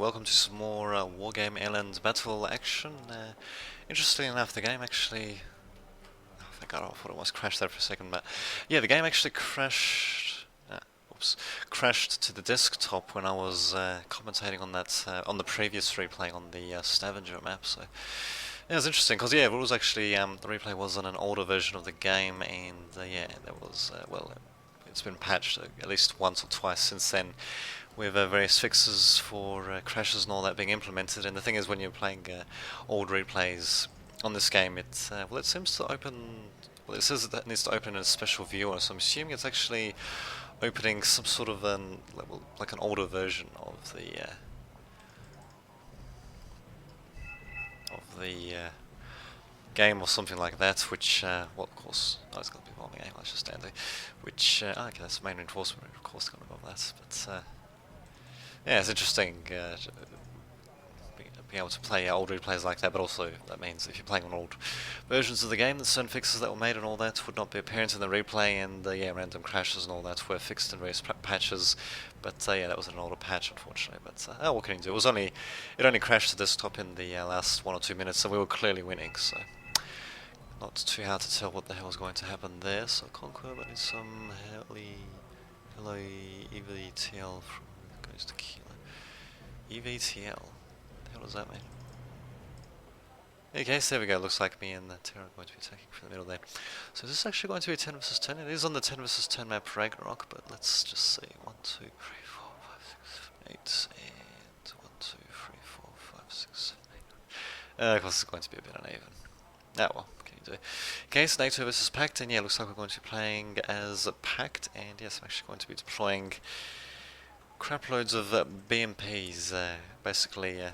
welcome to some more Wargame Airland Battle action. Interestingly enough, the game actually... I think I thought it was crashed there for a second, but... Yeah, the game actually crashed... crashed to the desktop when I was commentating on that, on the previous replay on the Scavenger map, so... Yeah, it was interesting, because yeah, it was actually, the replay was on an older version of the game, and yeah, there was, well... It's been patched at least once or twice since then, with various fixes for crashes and all that being implemented. And the thing is, when you're playing old replays on this game, it well, it seems to open. Well, it says that it needs to open in a special viewer, so I'm assuming it's actually opening some sort of an like an older version of the game or something like that, which, well, of course, oh, it's got to be bombing aim, let's just stand there, which, okay, that's main reinforcement, of course, kind of above that, but, yeah, it's interesting, being able to play old replays like that, but also, that means if you're playing on old versions of the game, the certain fixes that were made and all that would not be apparent in the replay, and, yeah, random crashes and all that were fixed in various patches, but, yeah, that was an older patch, unfortunately, but, oh, what can you do? It only crashed the desktop in the last 1 or 2 minutes, so we were clearly winning, so... Not too hard to tell what the hell is going to happen there. So Conquer, but it's some hello EVTL from goes to Kilo. EVTL. What the hell does that mean? Okay, so there we go. Looks like me and the Terra are going to be attacking from the middle there. So is this actually going to be a 10 vs 10? It is on the 10 vs 10 map Ragnarok, but let's just see. 1, 2, 3, 4, 5, 6, 7, 8, and 1, 2, 3, 4, 5, 6, 7, 8. Of course, it's going to be a bit uneven. Ah, well. Okay, so NATO versus Pact, and yeah, looks like we're going to be playing as Pact, and yes, I'm actually going to be deploying crap loads of BMPs, basically, I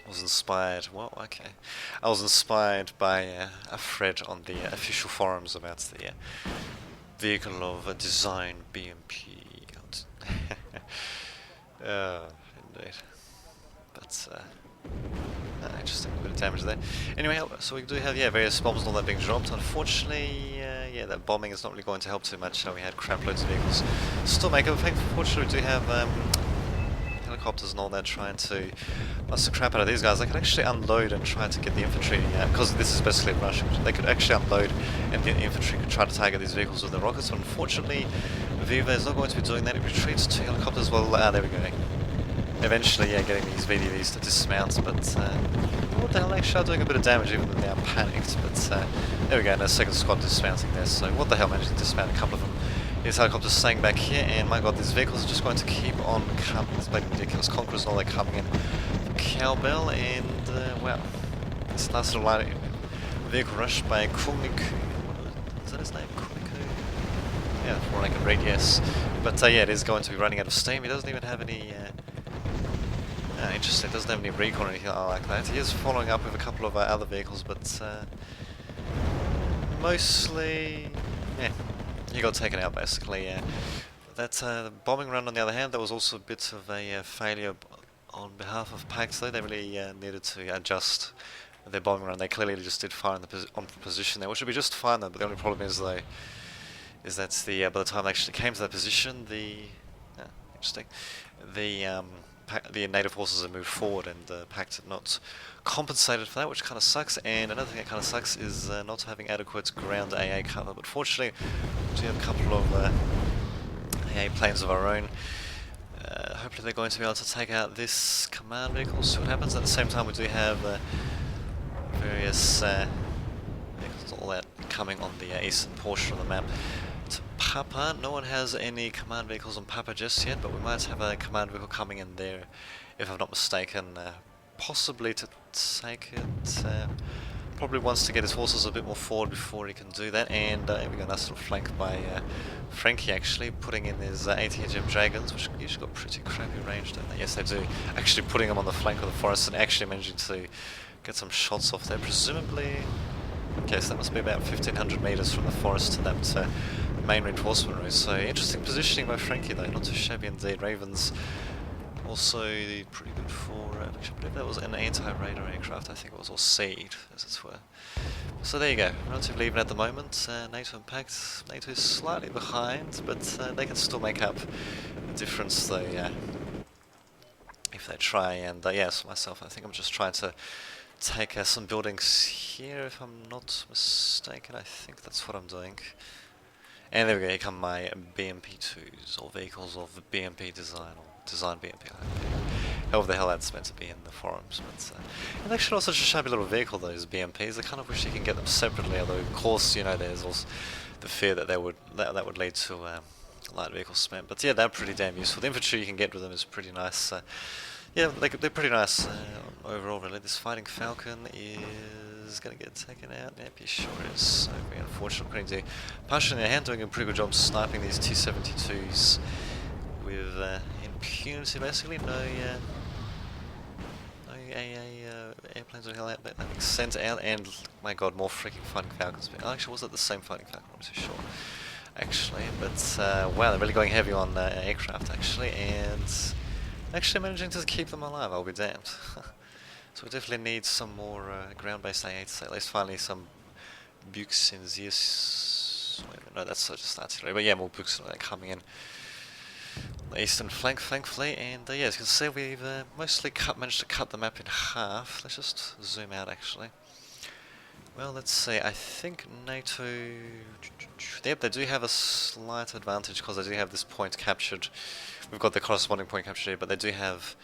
was inspired, well, okay, I was inspired by a thread on the official forums about the vehicle of design BMP, indeed, but, interesting, a bit of damage there. Anyway, so we do have, yeah, various bombs and all that being dropped. Unfortunately, yeah, that bombing is not really going to help too much. We had crap loads of vehicles still make up. Fortunately, we do have helicopters and all that trying to bust the crap out of these guys. They could actually unload and try to get the infantry, because this is basically Russian. They could actually unload and the infantry could try to target these vehicles with their rockets. But unfortunately, Viva is not going to be doing that. It retreats to helicopters. Well, there we go. Eventually, yeah, getting these VDVs to dismount, but what the hell, actually are doing a bit of damage even though they are panicked, but there we go, and the second squad dismounting there, so what the hell, managed to dismount a couple of them. These helicopters staying back here, and my god, these vehicles are just going to keep on coming. It's bloody ridiculous. Conquerors and all that coming in. Cowbell, and, wow, this nice little light vehicle rush by Kumniku. Is that his name? Kumniku? Yeah, more like a read, yes. But, yeah, it is going to be running out of steam. He doesn't even have any, interesting, doesn't have any recon or anything like that. He is following up with a couple of other vehicles, but mostly, yeah, he got taken out basically. That bombing run, on the other hand, that was also a bit of a failure on behalf of Pact, though. They really needed to adjust their bombing run. They clearly just did fire on position there, which would be just fine though, but the only problem is though, is that by the time they actually came to that position, interesting, the native forces have moved forward, and the Pact have not compensated for that, which kind of sucks. And another thing that kind of sucks is not having adequate ground AA cover. But fortunately, we do have a couple of AA planes of our own. Hopefully they're going to be able to take out this command vehicle, see what happens. At the same time, we do have various vehicles, all that coming on the eastern portion of the map. To Papa, no one has any command vehicles on Papa just yet, but we might have a command vehicle coming in there, if I'm not mistaken, possibly to take it. Probably wants to get his forces a bit more forward before he can do that, and we got a nice little flank by Frankie actually, putting in his ATGM Dragons, which usually got pretty crappy range, don't they? Yes, they do. Actually putting them on the flank of the forest and actually managing to get some shots off there, presumably. Okay, so that must be about 1500 meters from the forest to that main reinforcement route. So interesting positioning by Frankie though, not too shabby indeed. Ravens also pretty good for, actually I believe that was an anti-radar aircraft, I think it was, or SEED as it were. So there you go, relatively even at the moment. NATO and Pact, NATO is slightly behind, but they can still make up the difference though, if they try. And yes, myself, I think I'm just trying to take some buildings here, if I'm not mistaken. I think that's what I'm doing. And there we go, here come my BMP2s, or vehicles of BMP design, or design BMP. However the hell that's meant to be in the forums. But and actually not such a shabby little vehicle, those BMPs. I kind of wish you can get them separately, although of course, you know, there's also the fear that that would lead to light vehicle spam. But yeah, they're pretty damn useful. The infantry you can get with them is pretty nice. Yeah, they're pretty nice overall, really. This Fighting Falcon is going to get taken out. Yep, he sure is. So very unfortunate. Putting the Pasha in their hand, doing a pretty good job sniping these T-72s with impunity, basically. No airplanes or hell out that being sent out, and my god, more freaking Fighting Falcons. Actually, was it the same Fighting Falcon? I'm not too sure. Actually, but wow, they're really going heavy on aircraft, actually, and actually managing to keep them alive, I'll be damned. So we definitely need some more ground-based A8s, at least finally some Bukes and Zeus. Wait a minute, no, that's just artillery, but yeah, more Bukes are coming in. The eastern flank, thankfully, and yeah, as you can see, we've mostly managed to cut the map in half. Let's just zoom out, actually. Well, let's see, I think NATO... Yep, they do have a slight advantage because they do have this point captured. We've got the corresponding point captured here, but they do have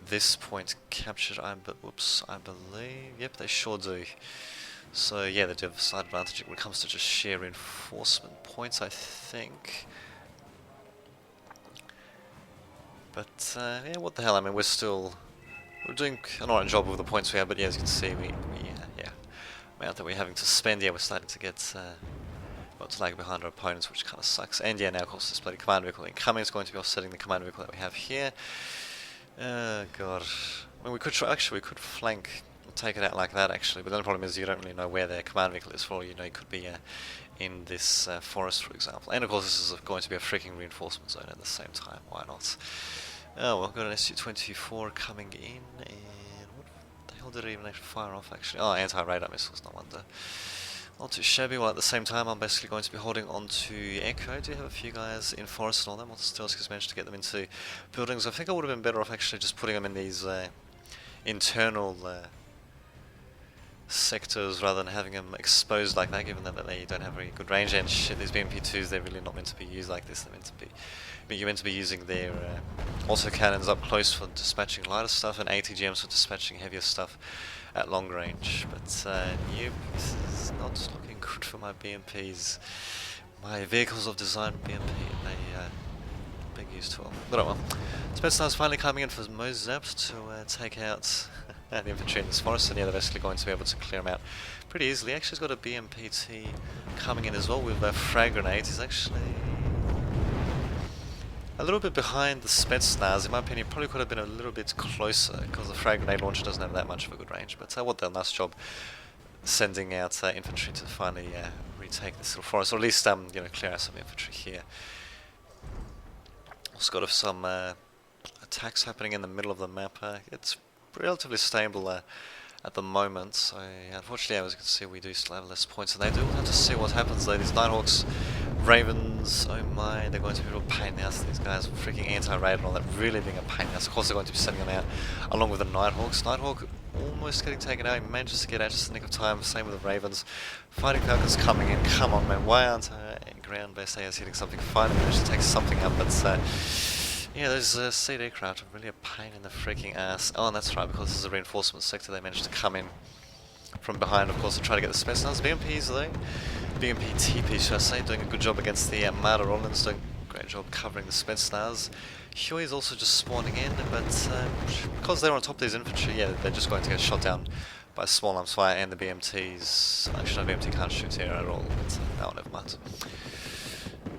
this point captured, I believe. Yep, they sure do. So yeah, they do have a slight advantage when it comes to just sheer reinforcement points, I think. But yeah, what the hell, I mean, we're doing an alright job with the points we have, but yeah, as you can see, yeah, amount that we're having to spend, yeah, we're starting to get to lag behind our opponents, which kind of sucks. And yeah, now of course this bloody command vehicle incoming is going to be offsetting the command vehicle that we have here. God, I mean, we could flank, take it out like that actually, but then the problem is you don't really know where their command vehicle is. For all you know, it could be in this forest, for example. And of course this is going to be a freaking reinforcement zone at the same time, why not? Oh well, got an Su-24 coming in, and what the hell did it even actually fire off actually? Oh, anti-radar missiles, no wonder. Not too shabby, while at the same time I'm basically going to be holding on to Echo. I do have a few guys in forest and all that. Montestellski's managed to get them into buildings. I think I would have been better off actually just putting them in these internal sectors rather than having them exposed like that, given that they don't have very good range. And shit, these BMP2s, they're really not meant to be used like this. They're meant to be... But you're meant to be using their autocannons up close for dispatching lighter stuff and ATGMs for dispatching heavier stuff at long range. But nope, this is not looking good for my BMPs. My vehicles of design BMP, they big use to them. But oh well. Spetsnaz finally coming in for Mozap to take out the infantry in this forest, and yeah, they're basically going to be able to clear them out pretty easily. Actually, he's got a BMPT coming in as well with a frag grenade. He's actually a little bit behind the Spetsnaz. In my opinion, probably could have been a little bit closer because the frag grenade launcher doesn't have that much of a good range. But what a nice job sending out infantry to finally retake this little forest, or at least you know, clear out some infantry here. Also got some attacks happening in the middle of the map. It's relatively stable at the moment, so unfortunately, as you can see, we do still have less points than they do. We'll have to see what happens though. These Nighthawks, Ravens, oh my, they're going to be a real pain in the ass. These guys, freaking anti-raid and all that, really being a pain in the ass. Of course, they're going to be sending them out along with the Nighthawks. Nighthawk almost getting taken out. He manages to get out just in the nick of time. Same with the Ravens. Fighting Falcons coming in. Come on, man. Why aren't ground-based AIs hitting something? Finally managed to take something up, but yeah, those seed aircraft are really a pain in the freaking ass. Oh, and that's right, because this is a reinforcement sector, they managed to come in from behind, of course, to try to get the Spetsnaz. BMPs, though, BMP TP, should I say, doing a good job against the Marder Rollins, doing a great job covering the Spetsnaz. Huey is also just spawning in, but because they're on top of these infantry, yeah, they're just going to get shot down by small arms fire and the BMTs. Actually, no, BMT can't shoot here at all, but no, never mind.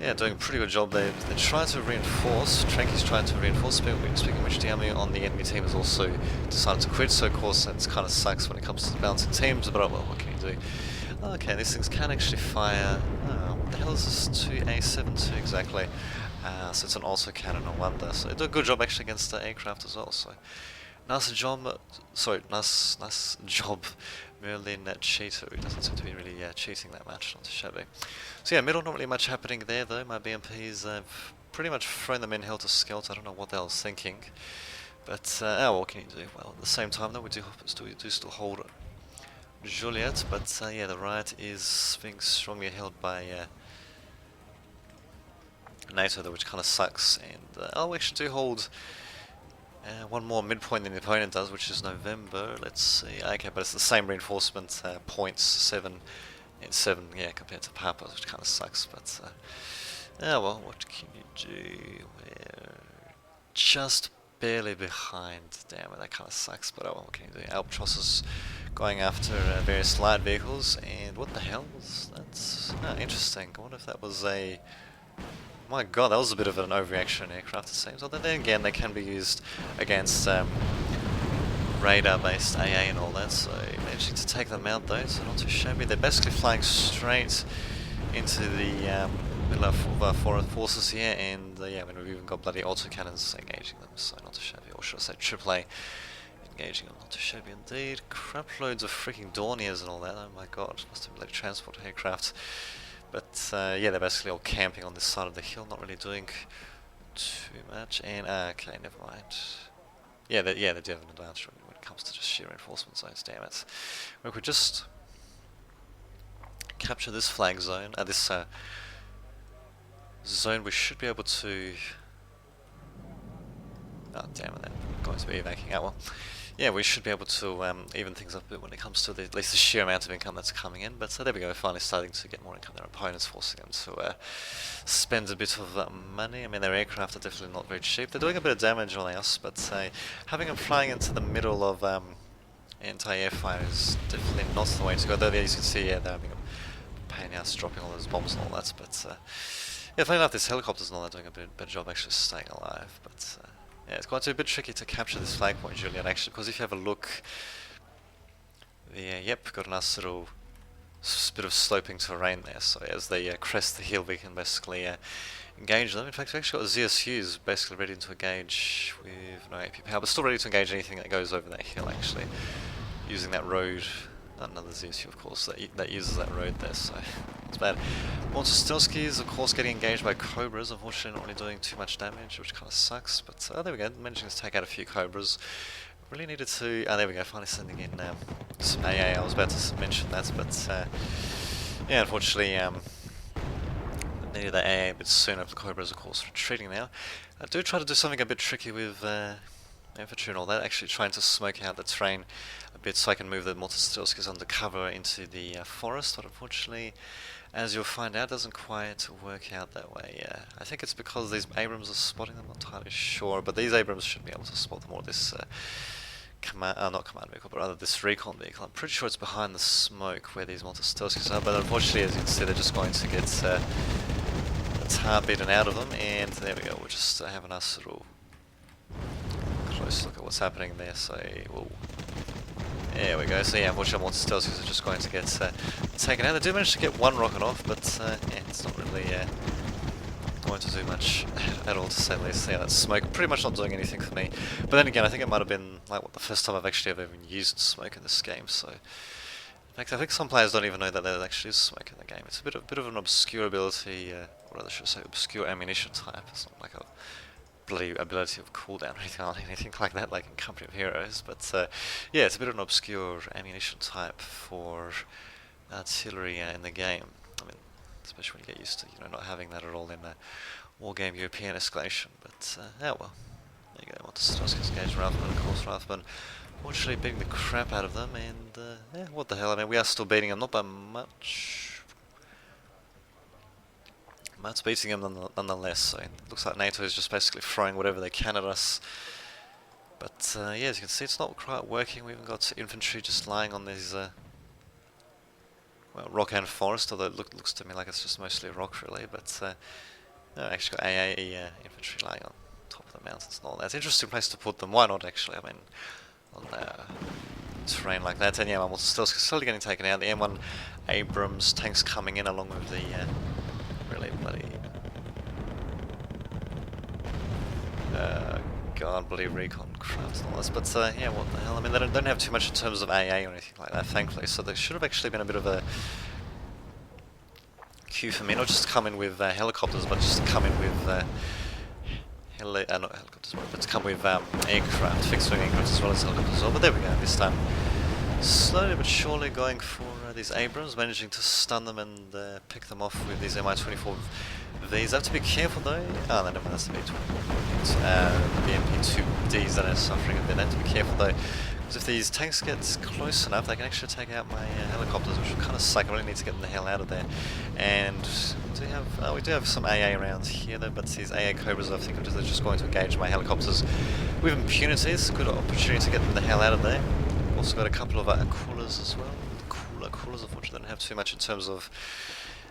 Yeah, doing a pretty good job. They're trying to reinforce. Tranky's trying to reinforce. Speaking of which, the army on the enemy team has also decided to quit, so of course that kind of sucks when it comes to balancing teams, but oh well, what can you do? Okay, these things can actually fire... Oh, what the hell is this 2A72 exactly? So it's an also cannon, no wonder. So they do a good job actually against the aircraft as well, so... Nice job, nice job, Merlin Cheeto. He doesn't seem to be really cheating that much, not too shabby. So yeah, middle, not really much happening there though. My BMPs have pretty much thrown them in helter-skelter. I don't know what the hell's thinking. But oh, what can you do? Well, at the same time though, we do still hold Juliet, but yeah, the right is being strongly held by NATO, though, which kind of sucks. And oh, we actually do hold one more midpoint than the opponent does, which is November. Let's see. Okay, but it's the same reinforcement points, 7 and 7, yeah, compared to Papa's, which kind of sucks. But oh well, what can you do? We're just barely behind. Damn it, that kind of sucks. But oh well, what can you do? Albatross is going after various light vehicles, and what the hell was that? Interesting. I wonder if that was a... My god, that was a bit of an overreaction aircraft, it seems. Although then again, they can be used against radar-based AA and all that, so managing to take them out though, so not too shabby. They're basically flying straight into the middle of our foreign forces here, and yeah, I mean, we've even got bloody autocannons engaging them, so not too shabby. Or should I say AAA engaging them, not too shabby indeed. Crap loads of freaking Dorniers and all that, oh my god, must have been like transport aircraft. But yeah, they're basically all camping on this side of the hill, not really doing too much. And okay, never mind. Yeah, they do have an advantage when it comes to just sheer reinforcement zones. Damn it! We could just capture this flag zone, this zone. We should be able to. Oh damn it! They're going to be evacuating out. Well, yeah, we should be able to even things up a bit when it comes to at least the sheer amount of income that's coming in. But there we go, finally starting to get more income. Their opponents forcing them to spend a bit of money. I mean, their aircraft are definitely not very cheap. They're doing a bit of damage on us, but having them flying into the middle of anti-air fire is definitely not the way to go. Though, as you can see, yeah, they're having a pain in the ass dropping all those bombs and all that. But yeah, funny enough, these helicopters and all that doing a better job actually staying alive. But yeah, it's quite a bit tricky to capture this flag point, Julian, actually, because if you have a look, yep, got a nice little bit of sloping terrain there, so as they crest the hill, we can basically engage them. In fact, we've actually got ZSUs basically ready to engage with no AP power, but still ready to engage anything that goes over that hill, actually, using that road. Another ZSU, of course, that uses that road there, so it's bad. Monstostilskis, of course, getting engaged by Cobras, unfortunately not really doing too much damage, which kind of sucks, but there we go, managing to take out a few Cobras. Really needed to, there we go, finally sending in some AA. I was about to mention that, but yeah, unfortunately, needed that AA a bit sooner. The Cobras, of course, retreating now. I do try to do something a bit tricky with infantry and all that, actually trying to smoke out the terrain a bit so I can move the Monstostilskis undercover into the forest, but unfortunately, as you'll find out, doesn't quite work out that way. I think it's because these Abrams are spotting them, not entirely sure, but these Abrams should be able to spot them, or this not command vehicle, but rather this recon vehicle. I'm pretty sure it's behind the smoke where these Monstostilskis are, but unfortunately, as you can see, they're just going to get a tar beaten out of them, and there we go, we'll just have a nice little close look at what's happening there, so whoa. There we go, so yeah, unfortunately Monstostilskis are just going to get taken out. They do manage to get one rocket off, but yeah, it's not really going to do much at all, to say the least. Yeah, that smoke pretty much not doing anything for me. But then again, I think it might have been like the first time I've actually ever even used smoke in this game, so... In fact, I think some players don't even know that there actually is smoke in the game. It's a bit of an obscure ability, or rather should I say obscure ammunition type. It's not like a bloody ability of cooldown or anything like that, like in Company of Heroes, but yeah, it's a bit of an obscure ammunition type for artillery in the game. I mean, especially when you get used to not having that at all in Wargame European escalation, but yeah, well, there you go. Monstostilskis engage Ralphman, of course, Ralphman fortunately beating the crap out of them, and yeah, what the hell, I mean, we are still beating them, not by much. It's beating them nonetheless, so it looks like NATO is just basically throwing whatever they can at us. But yeah, as you can see, it's not quite working. We even got infantry just lying on these, well, rock and forest, although it looks to me like it's just mostly rock really, but no, actually got AA infantry lying on top of the mountains and all that. It's an interesting place to put them, why not actually, I mean, on terrain like that. And yeah, I'm still slowly getting taken out. The M1 Abrams tanks coming in along with the really bloody god, bloody recon crafts and all this, but yeah, what the hell, I mean, they don't have too much in terms of AA or anything like that, thankfully, so there should have actually been a bit of a queue for me, not just to come in with helicopters, but just to come in with not helicopters, but to come with aircraft, fixed-wing aircraft as well as helicopters as well. But there we go. This time, slowly but surely going for these Abrams, managing to stun them and pick them off with these Mi-24 Vs. I have to be careful though. Oh, no, that's the B-24. BMP-2Ds that are suffering a bit. I have to be careful though, because if these tanks get close enough, they can actually take out my helicopters, which will kind of suck. I really need to get them the hell out of there. And we do have some AA around here though, but these AA Cobras, I think they're just going to engage my helicopters with impunity. It's a good opportunity to get them the hell out of there. Also got a couple of coolers as well. Coolers, unfortunately, don't have too much in terms of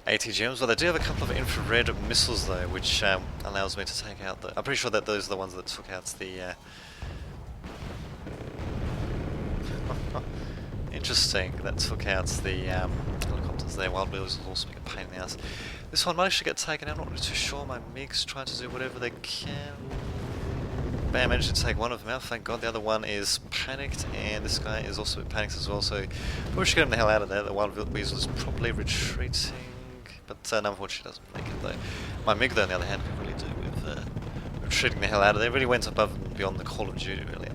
ATGMs, but they do have a couple of infrared missiles though, which allows me to take out the... I'm pretty sure that those are the ones that took out the... Interesting, that took out the helicopters there. Wild Wheels is also being a pain in the ass. This one might actually get taken out, I'm not really too sure. My MiG's trying to do whatever they can. Bam, managed to take one of them out, thank god. The other one is panicked, and this guy is also panicked as well, so we should get him the hell out of there. The Wild Weasel is probably retreating, but unfortunately doesn't make it though. My MiG though, on the other hand, could really do with retreating the hell out of there. Really went above and beyond the call of duty, really.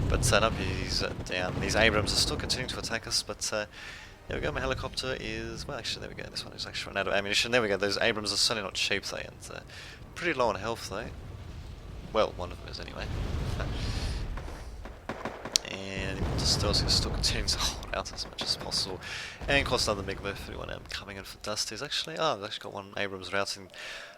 But no, he's down. These Abrams are still continuing to attack us, but there we go. My helicopter is... well, actually, there we go. This one is actually run out of ammunition. There we go. Those Abrams are certainly not cheap, though, and pretty low on health, though. Well, one of them is anyway. And still continuing to hold out as much as possible. And of course another MiG-31 coming in for Dusty's. Actually, they've actually got one Abrams routing.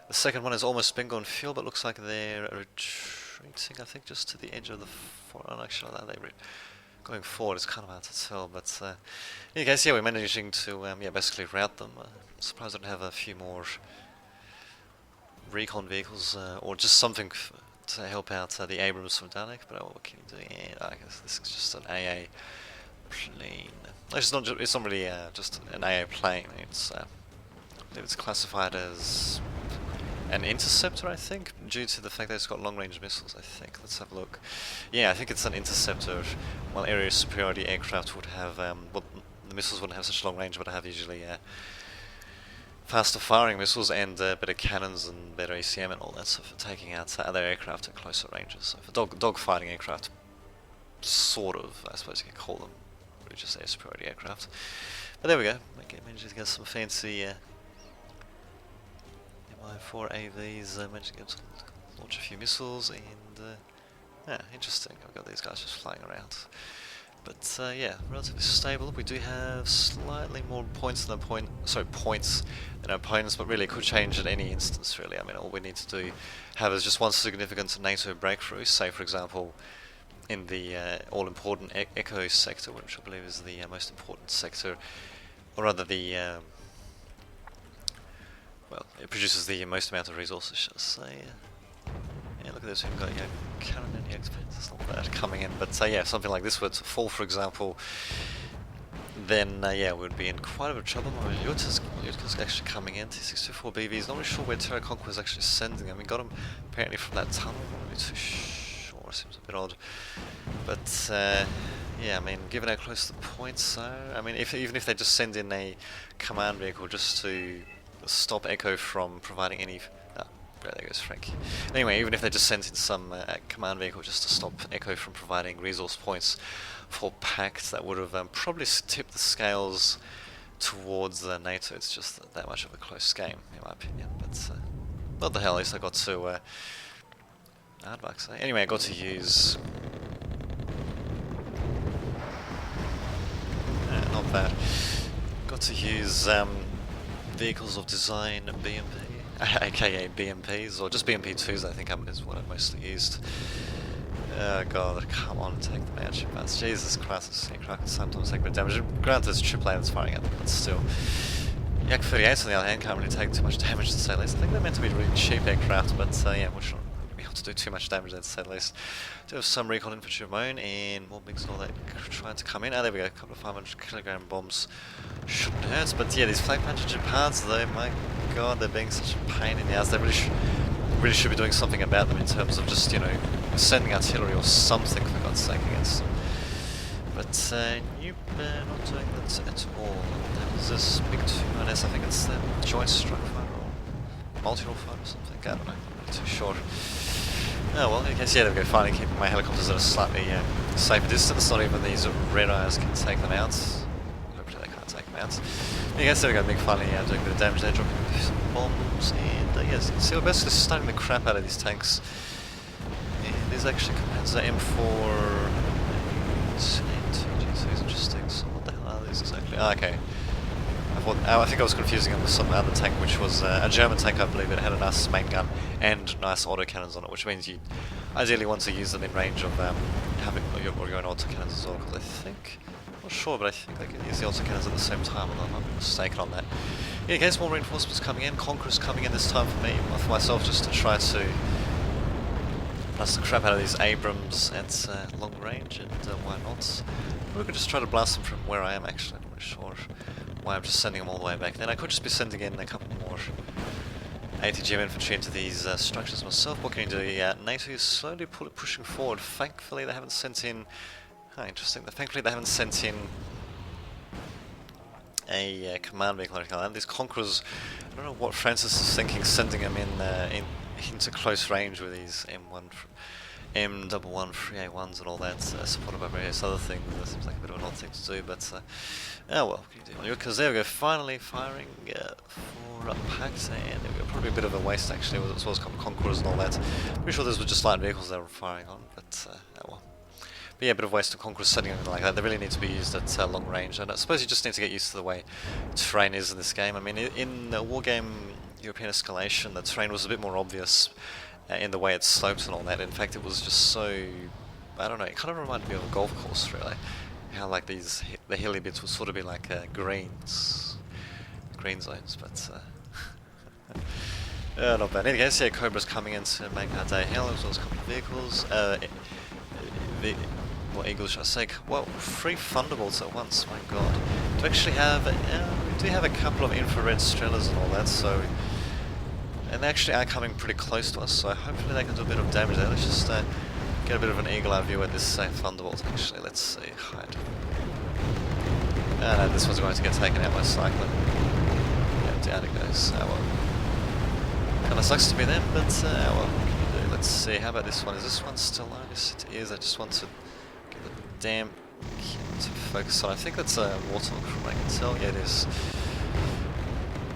The second one has almost been gone fuel, but looks like they're retreating, I think, just to the edge of the forest. Actually, they're going forward. It's kind of hard to tell, but in any case, yeah, we're managing to basically rout them. Surprised I don't have a few more recon vehicles or just something to help out the Abrams from Dalek, but what can you do? Yeah, I guess this is just an AA plane. Actually, it's not really just an AA plane. It's I believe it's classified as an interceptor, I think, due to the fact that it's got long-range missiles. I think. Let's have a look. Yeah, I think it's an interceptor. While area superiority aircraft would have, well, the missiles wouldn't have such long range, but have usually faster firing missiles and better cannons and better ACM and all that stuff for taking out other aircraft at closer ranges. So for dogfighting aircraft, sort of, I suppose you could call them, really just air superiority aircraft. But there we go, managed to get some fancy Mi-4 AVs, managed to get launch a few missiles, and yeah, interesting, I've got these guys just flying around. But yeah, relatively stable. We do have slightly more points than points than opponents, but really it could change at any instance. Really, I mean, all we need to do have is just one significant NATO breakthrough. Say, for example, in the all-important Echo sector, which I believe is the most important sector, or rather the well, it produces the most amount of resources. Shall I say? Yeah, look at this, we've got Karen and it's not bad coming in, but yeah, something like this were to fall, for example, then yeah, we'd be in quite a bit of trouble. Yuta's actually coming in, T-64 BVs, not really sure where Terra Conquer is actually sending them. We got them apparently from that tunnel, I'm not really too sure, it seems a bit odd. But yeah, I mean, given how close the points are, I mean, even if they just send in a command vehicle just to stop Echo from providing any... there goes Frank. Anyway, even if they just sent in some command vehicle just to stop Echo from providing resource points for Pact, that would have probably tipped the scales towards NATO. It's just that much of a close game, in my opinion. But what the hell, at least I got to... Aardvarks, eh? Anyway, I got to use... not bad. Got to use vehicles of design BMP. aka BMPs, or just BMP2s I think is what I mostly used. Oh god, come on, take them out, shipmats. Jesus Christ, this aircraft can sometimes take a bit of damage. Granted, it's AAA that's firing at them, but still. Yak-38s on the other hand can't really take too much damage to say the least. I think they're meant to be really cheap aircraft, but yeah, we shouldn't be able to do too much damage there to say the least. Do have some recon infantry of my own, and more MiGs and all that trying to come in. There we go, a couple of 500 kilogram bombs shouldn't hurt, but yeah, these flak puncher Japards though, my god, they're being such a pain in the ass. They really should be doing something about them in terms of just, you know, sending artillery or something for God's sake against them. But nope, not doing that at all. That was this MiG-29S, I think it's the Joint Strike Fighter or Multi-Role Fighter or something, I don't know, I'm not too sure. Oh well, in case, yeah, there we go, finally keeping my helicopters at a slightly safer distance. Not even these red eyes can take them out. Hopefully they can't take them out. I guess there we go, Big finally doing a bit of damage there, dropping some bombs, and yes, you can see we're basically stunning the crap out of these tanks. And these actually commands M4... It's interesting, so what the hell are these exactly? Oh, okay. I think I was confusing them with some other tank, which was a German tank, I believe. It had a nice main gun and nice autocannons on it, which means you ideally want to use them in range of having your own autocannons as well. Because I think, I'm not sure, but I think they can use the autocannons at the same time. I'm not mistaken on that. Yeah, again, more reinforcements coming in. Conquerors coming in this time for me, for myself, just to try to blast the crap out of these Abrams at long range, and why not? We could just try to blast them from where I am. Actually, I'm not really sure why I'm just sending them all the way back. Then I could just be sending in a couple more ATGM infantry into these structures myself. What can you do? Yeah, NATO is slowly pushing forward. Thankfully, they haven't sent in. Interesting. Thankfully, they haven't sent in a command vehicle or anything like that. These Conquerors, I don't know what Francis is thinking, sending them into close range with these M11 3A1s and all that, supported by various other things. That seems like a bit of an odd thing to do, but oh well, what can you do? Because there we go, finally firing for Pax, and there we go, probably a bit of a waste actually, as well as Conquerors and all that. Pretty sure those were just light vehicles they were firing on, but oh well. But yeah, a bit of waste of Conquerors sending them like that. They really need to be used at long range, and I suppose you just need to get used to the way terrain is in this game. I mean, in Wargame European Escalation, the terrain was a bit more obvious in the way it sloped and all that. In fact, it was just so, I don't know, it kind of reminded me of a golf course really. How like the hilly bits would sort of be like green zones, but not bad. In any case, yeah, Cobra's coming into make our day hell, as well as a couple of vehicles. What Eagles should I say? Well, 3 Thunderbolts at once, my god. To actually have, we do have a couple of infrared Strelas and all that, so... And they actually are coming pretty close to us, so hopefully they can do a bit of damage there. Let's just get a bit of an eagle-eye view at this Thunderbolt, actually. Let's see. Hide. No, this one's going to get taken out by Cyclone. Yeah, down it goes. Oh well. Kinda sucks to be them, but oh well. What can you do? Let's see. How about this one? Is this one still on? Yes, it is. I just want to get the damn kit to focus on. I think that's a Warthog from what I can tell. Yeah, it is.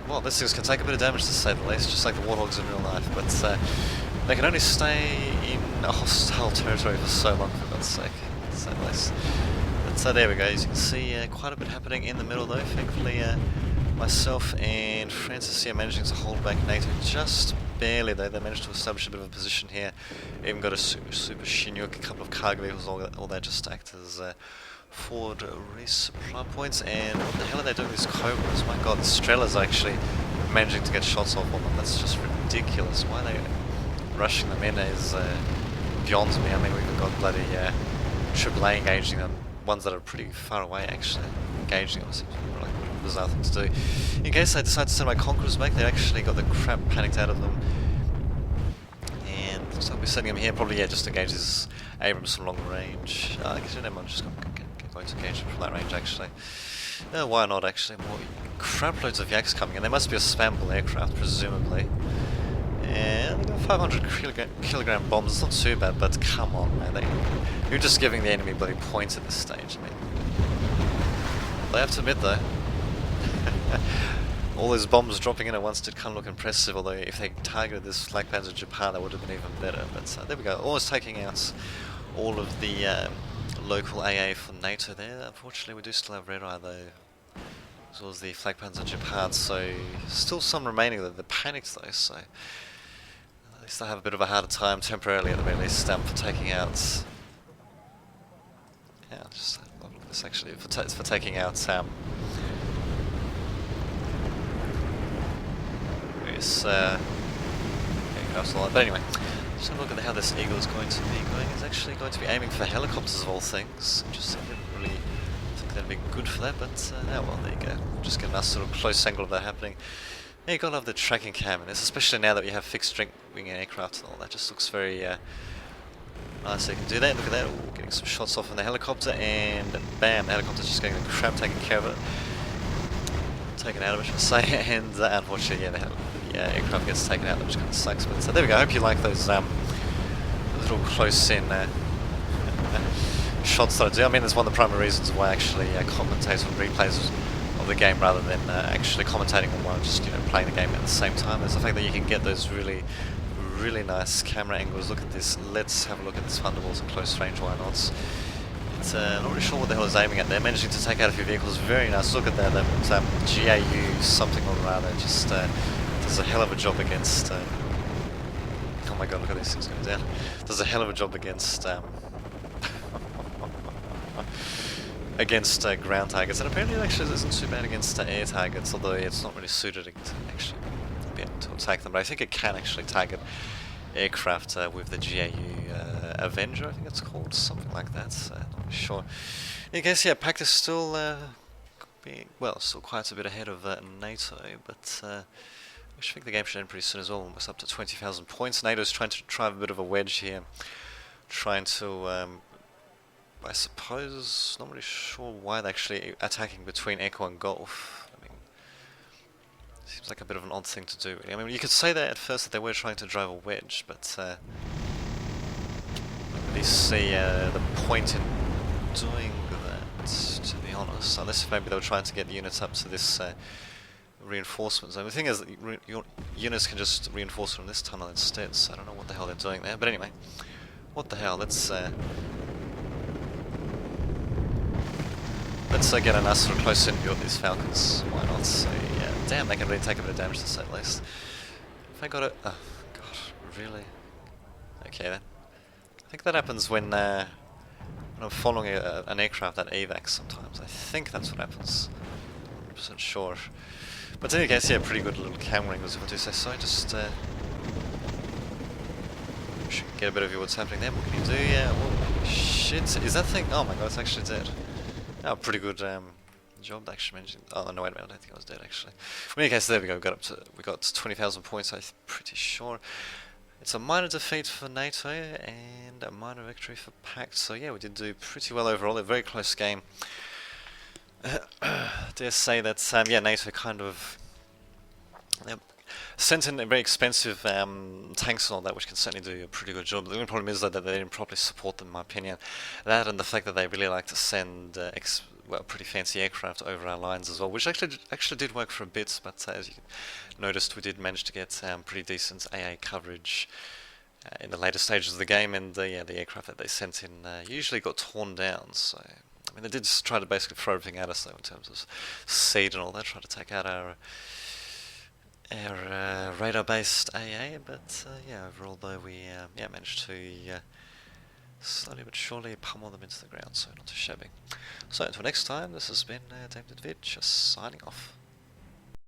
Well, this thing can take a bit of damage to say the least, just like the Warthogs in real life, but they can only stay in a hostile territory for so long, for God's sake, to say the least. But so there we go, as you can see, quite a bit happening in the middle though. Thankfully, myself and Francis here managing to hold back NATO just barely though. They managed to establish a bit of a position here, even got a super Chinook, a couple of cargo vehicles, all that just act as forward resupply points. And what the hell are they doing with these Cobras? My god, the Strelas are actually managing to get shots off on them. That's just ridiculous. Why are they rushing them in is beyond me. I mean, we've got bloody AAA engaging them, ones that are pretty far away actually. Engaging them seems like a bizarre thing to do. In case I decide to send my Conquerors back, they actually got the crap panicked out of them. And looks like we're sending them here, probably, yeah, just to engage this Abrams from long range. I guess never mind, just going to engage them from that range actually. Why not actually? More crap loads of Yaks coming in. There must be a spammable aircraft, presumably. And they've got 500 kilogram bombs. It's not too bad, but come on, man. You're just giving the enemy bloody points at this stage. I mean, I have to admit though, all those bombs dropping in at once did kind of look impressive. Although if they targeted this Flak Panzer Japan, that would have been even better. But there we go. Almost taking out all of the local AA for NATO there. Unfortunately, we do still have Red Eye though, as well as the Flak Panzer Japan. So still some remaining. They're panicked though. So at least I have a bit of a harder time temporarily, at the very least, for taking out. Yeah, just look at this actually for taking out various aircraft and all that. But anyway, just have a look at how this Eagle is going to be going. It's actually going to be aiming for helicopters of all things. Interesting. I didn't really think that'd be good for that, but oh well, there you go. Just get a nice sort of close angle of that happening. Yeah, you gotta love the tracking cam in this, especially now that we have fixed wing aircraft and all that. Just looks very nice. So you can do that. Look at that. Ooh, getting some shots off in the helicopter, and bam, the helicopter's just getting the crap taken care of it. Taken out of it, should I say, and unfortunately, yeah, the aircraft gets taken out, which kind of sucks. But so there we go. I hope you like those little close in shots that I do. I mean, that's one of the primary reasons why I actually commentate on replays of the game rather than actually commentating on while just playing the game at the same time. Is the fact that you can get those really nice camera angles. Look at this. Let's have a look at this Thunderbolts at close range. Why not? It's not really sure what the hell it's aiming at. They're managing to take out a few vehicles. Very nice. Look at that. That GAU something or rather just does a hell of a job against. Oh my god! Look at these things going down. Does a hell of a job against. Against ground targets, and apparently it actually isn't too bad against air targets, although it's not really suited to actually be able to attack them, but I think it can actually target aircraft with the GAU Avenger, I think it's called, something like that, not really sure. In case, yeah, Pact is still, still quite a bit ahead of NATO, but I think the game should end pretty soon as well, almost up to 20,000 points. NATO's trying to drive a bit of a wedge here, trying to I suppose, not really sure why they're actually attacking between Echo and Gulf. I mean, seems like a bit of an odd thing to do, really. I mean, you could say that at first that they were trying to drive a wedge, but I don't really see the point in doing that, to be honest. Unless maybe they were trying to get units up to this reinforcement zone. The thing is that units can just reinforce from this tunnel instead, so I don't know what the hell they're doing there. But anyway, what the hell, let's get a nice sort of close in view of these Falcons. Why not? So yeah, damn, they can really take a bit of damage to say at least. If I got it, oh god, really? Okay then. I think that happens when I'm following an aircraft at AVAX sometimes. I think that's what happens. I'm 100% sure. But in any case, yeah, pretty good little camera angles if I do say so. Just should get a bit of view of what's happening there. What can you do? Yeah. Whoa, shit, is that thing? Oh my god, it's actually dead. Oh, pretty good job to actually mention. Oh no, wait a minute, I don't think I was dead actually. In any case, there we go. We got 20,000 points. I'm pretty sure. It's a minor defeat for NATO and a minor victory for Pact. So yeah, we did do pretty well overall. A very close game. Dare say that yeah, NATO kind of sent in a very expensive tanks and all that, which can certainly do a pretty good job. The only problem is that they didn't properly support them, in my opinion. That and the fact that they really like to send pretty fancy aircraft over our lines as well, which actually did work for a bit. But as you noticed, we did manage to get pretty decent AA coverage in the later stages of the game, and yeah, the aircraft that they sent in usually got torn down. So I mean, they did just try to basically throw everything at us though in terms of seed and all that, try to take out our radar-based AA, but yeah, overall though we managed to slowly but surely pummel them into the ground, so not too shabby. So until next time, this has been David Vid, just signing off.